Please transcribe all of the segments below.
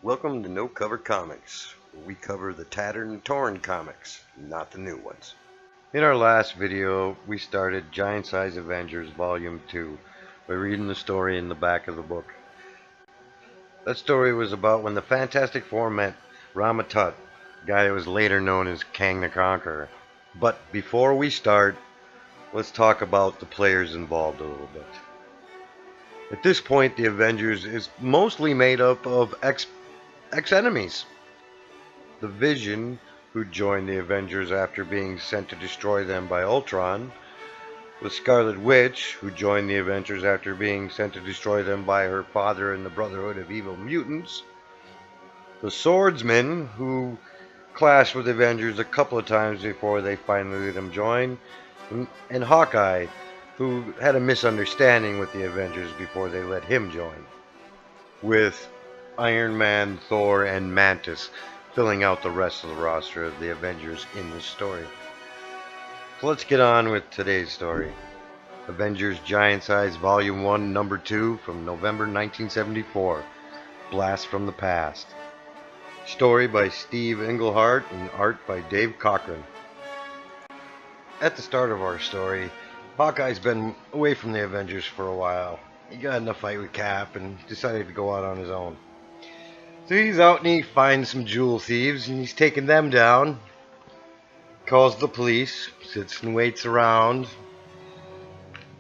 Welcome to No Cover Comics, where we cover the tattered and torn comics, not the new ones. In our last video, we started Giant Size Avengers Volume 2 by reading the story in the back of the book. That story was about when the Fantastic Four met Rama Tut, the guy that was later known as Kang the Conqueror. But before we start, let's talk about the players involved a little bit. At this point, the Avengers is mostly made up of ex-enemies. The Vision, who joined the Avengers after being sent to destroy them by Ultron. The Scarlet Witch, who joined the Avengers after being sent to destroy them by her father and the Brotherhood of Evil Mutants. The Swordsman, who clashed with the Avengers a couple of times before they finally let him join. And Hawkeye, who had a misunderstanding with the Avengers before they let him join, with Iron Man, Thor, and Mantis filling out the rest of the roster of the Avengers in this story. So let's get on with today's story. Avengers Giant Size Volume 1, Number 2 from November 1974, Blast from the Past. Story by Steve Englehart and art by Dave Cockrum. At the start of our story, Hawkeye's been away from the Avengers for a while. He got in a fight with Cap and decided to go out on his own. So he's out and he finds some jewel thieves and he's taking them down. Calls the police, sits and waits around.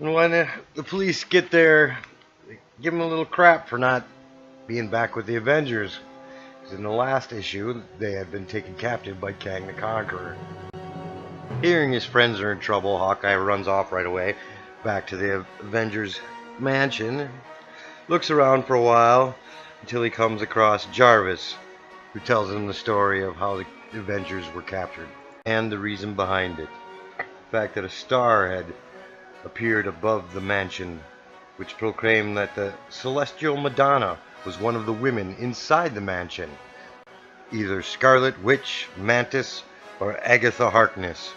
And when the police get there, they give him a little crap for not being back with the Avengers. Because in the last issue, they had been taken captive by Kang the Conqueror. Hearing his friends are in trouble, Hawkeye runs off right away back to the Avengers mansion. Looks around for a while until he comes across Jarvis, who tells him the story of how the Avengers were captured and the reason behind it. The fact that a star had appeared above the mansion, which proclaimed that the Celestial Madonna was one of the women inside the mansion, either Scarlet Witch, Mantis, or Agatha Harkness.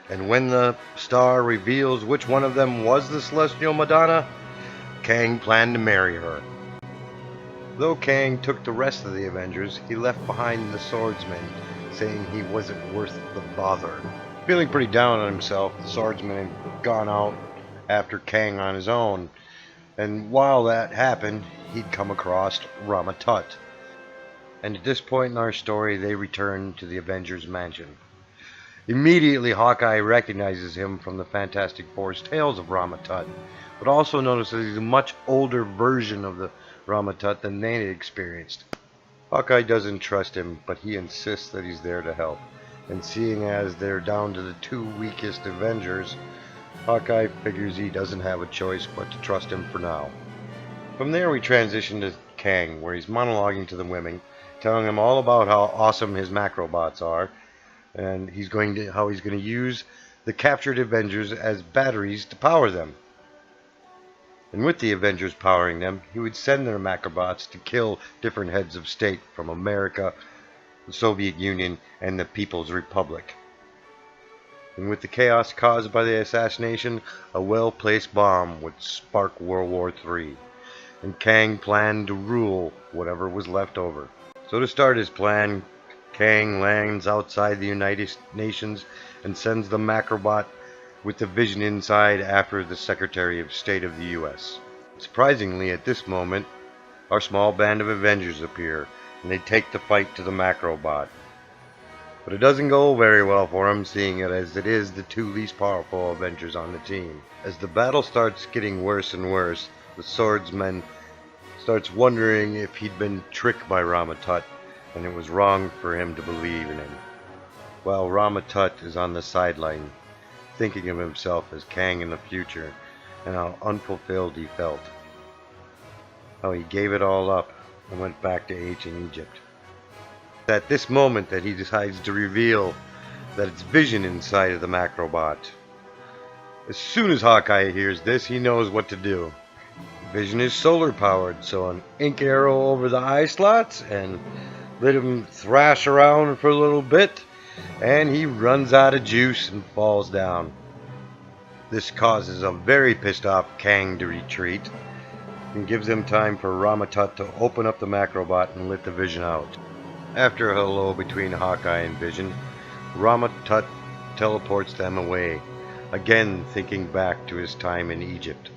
And when the star reveals which one of them was the Celestial Madonna, Kang planned to marry her. Though Kang took the rest of the Avengers, he left behind the Swordsman, saying he wasn't worth the bother. Feeling pretty down on himself, the Swordsman had gone out after Kang on his own, and while that happened, he'd come across Rama Tut. And at this point in our story, they return to the Avengers mansion. Immediately, Hawkeye recognizes him from the Fantastic Four's tales of Rama Tut, but also notices he's a much older version of the Rama Tut than they had experienced. Hawkeye doesn't trust him, but he insists that he's there to help. And seeing as they're down to the two weakest Avengers, Hawkeye figures he doesn't have a choice but to trust him for now. From there we transition to Kang, where he's monologuing to the women, telling them all about how awesome his macrobots are, and how he's going to use the captured Avengers as batteries to power them. And with the Avengers powering them, he would send their macrobots to kill different heads of state from America, the Soviet Union, and the People's Republic. And with the chaos caused by the assassination, a well-placed bomb would spark World War III. And Kang planned to rule whatever was left over. So to start his plan, Kang lands outside the United Nations and sends the Macrobot with the Vision inside after the Secretary of State of the U.S. Surprisingly, at this moment, our small band of Avengers appear, and they take the fight to the Macrobot. But it doesn't go very well for him, seeing it as it is the two least powerful Avengers on the team. As the battle starts getting worse and worse, the Swordsman starts wondering if he'd been tricked by Rama Tut, and it was wrong for him to believe in him. While Rama Tut is on the sideline, thinking of himself as Kang in the future, and how unfulfilled he felt. How he gave it all up and went back to ancient Egypt. At this moment that he decides to reveal that it's Vision inside of the Macrobot. As soon as Hawkeye hears this, he knows what to do. Vision is solar powered, so an ink arrow over the eye slots and let him thrash around for a little bit, and he runs out of juice and falls down. This causes a very pissed off Kang to retreat. and gives them time for Ramatut to open up the Macrobot and let the Vision out. After a hello between Hawkeye and Vision, Ramatut teleports them away, again thinking back to his time in Egypt.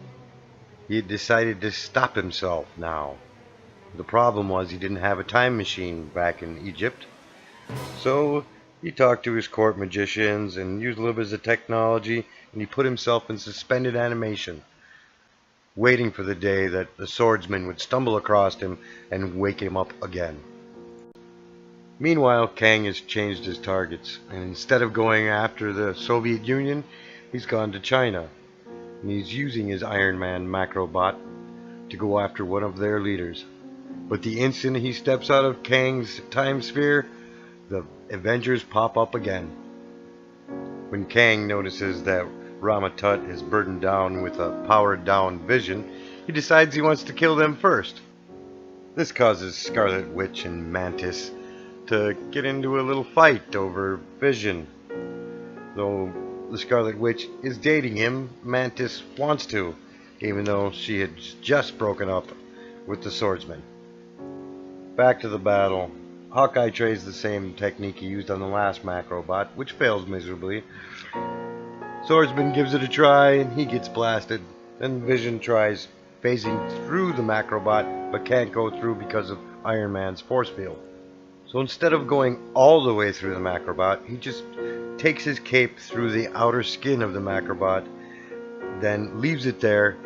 He had decided to stop himself now. The problem was he didn't have a time machine back in Egypt, so he talked to his court magicians and used a little bit of technology, and he put himself in suspended animation, waiting for the day that the swordsman would stumble across him and wake him up again. Meanwhile, Kang has changed his targets, and instead of going after the Soviet Union, he's gone to China, and he's using his Iron Man Macrobot to go after one of their leaders. But the instant he steps out of Kang's time sphere, the Avengers pop up again. When Kang notices that Ramatut is burdened down with a powered down Vision, he decides he wants to kill them first. This causes Scarlet Witch and Mantis to get into a little fight over Vision. Though the Scarlet Witch is dating him, Mantis wants to, even though she had just broken up with the swordsman. Back to the battle. Hawkeye tries the same technique he used on the last Macrobot, which fails miserably. Swordsman gives it a try and he gets blasted. Then Vision tries phasing through the Macrobot but can't go through because of Iron Man's force field. So instead of going all the way through the Macrobot, he just takes his cape through the outer skin of the Macrobot, then leaves it there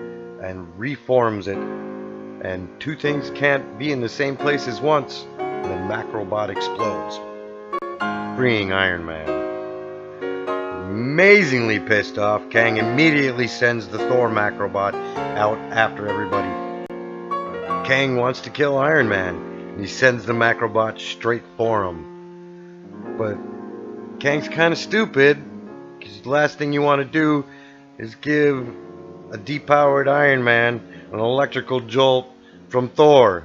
and reforms it. And two things can't be in the same place at once. The Macrobot explodes, freeing Iron Man. Amazingly pissed off, Kang immediately sends the Thor Macrobot out after everybody. Kang wants to kill Iron Man, and he sends the Macrobot straight for him. But Kang's kind of stupid, because the last thing you want to do is give a depowered Iron Man an electrical jolt from Thor.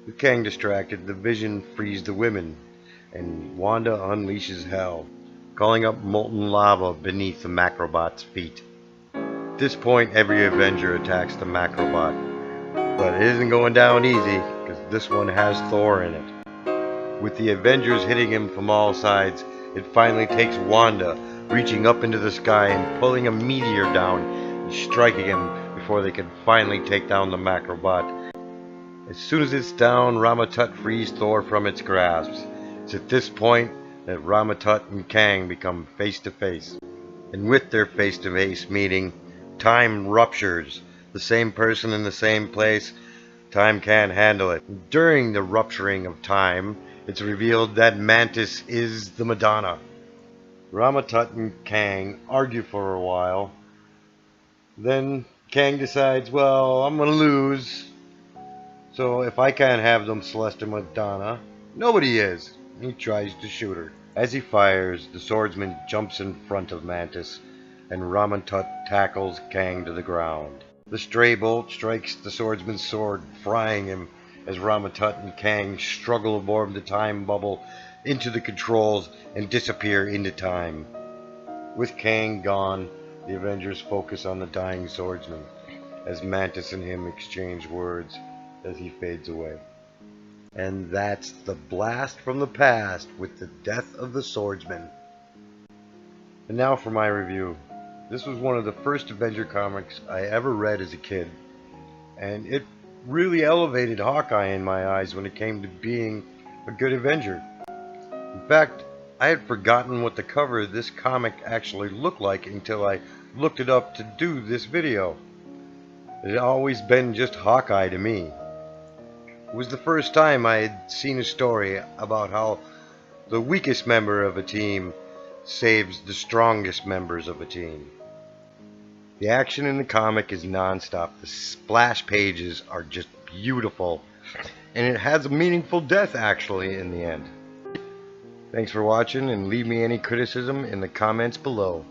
With Kang distracted, the Vision frees the women, and Wanda unleashes hell, calling up molten lava beneath the Macrobot's feet. At this point, every Avenger attacks the Macrobot, but it isn't going down easy, because this one has Thor in it. With the Avengers hitting him from all sides, it finally takes Wanda reaching up into the sky and pulling a meteor down and striking him before they can finally take down the Macrobot. As soon as it's down, Ramatut frees Thor from its grasp. It's at this point that Ramatut and Kang become face to face. And with their face to face meeting, time ruptures. The same person in the same place, time can't handle it. During the rupturing of time, it's revealed that Mantis is the Madonna. Ramatut and Kang argue for a while. Then Kang decides, well, I'm gonna lose. So if I can't have them Celestial Madonna, nobody is. He tries to shoot her. As he fires, the swordsman jumps in front of Mantis, and Ramatut tackles Kang to the ground. The stray bolt strikes the swordsman's sword, frying him as Ramatut and Kang struggle aboard the time bubble into the controls and disappear into time. With Kang gone, the Avengers focus on the dying swordsman, as Mantis and him exchange words as he fades away. And that's the blast from the past with the death of the swordsman. And now for my review. This was one of the first Avenger comics I ever read as a kid, and it really elevated Hawkeye in my eyes when it came to being a good Avenger. In fact, I had forgotten what the cover of this comic actually looked like until I looked it up to do this video. It had always been just Hawkeye to me. It was the first time I had seen a story about how the weakest member of a team saves the strongest members of a team. The action in the comic is non-stop. The splash pages are just beautiful, and it has a meaningful death actually in the end. Thanks for watching, and leave me any criticism in the comments below.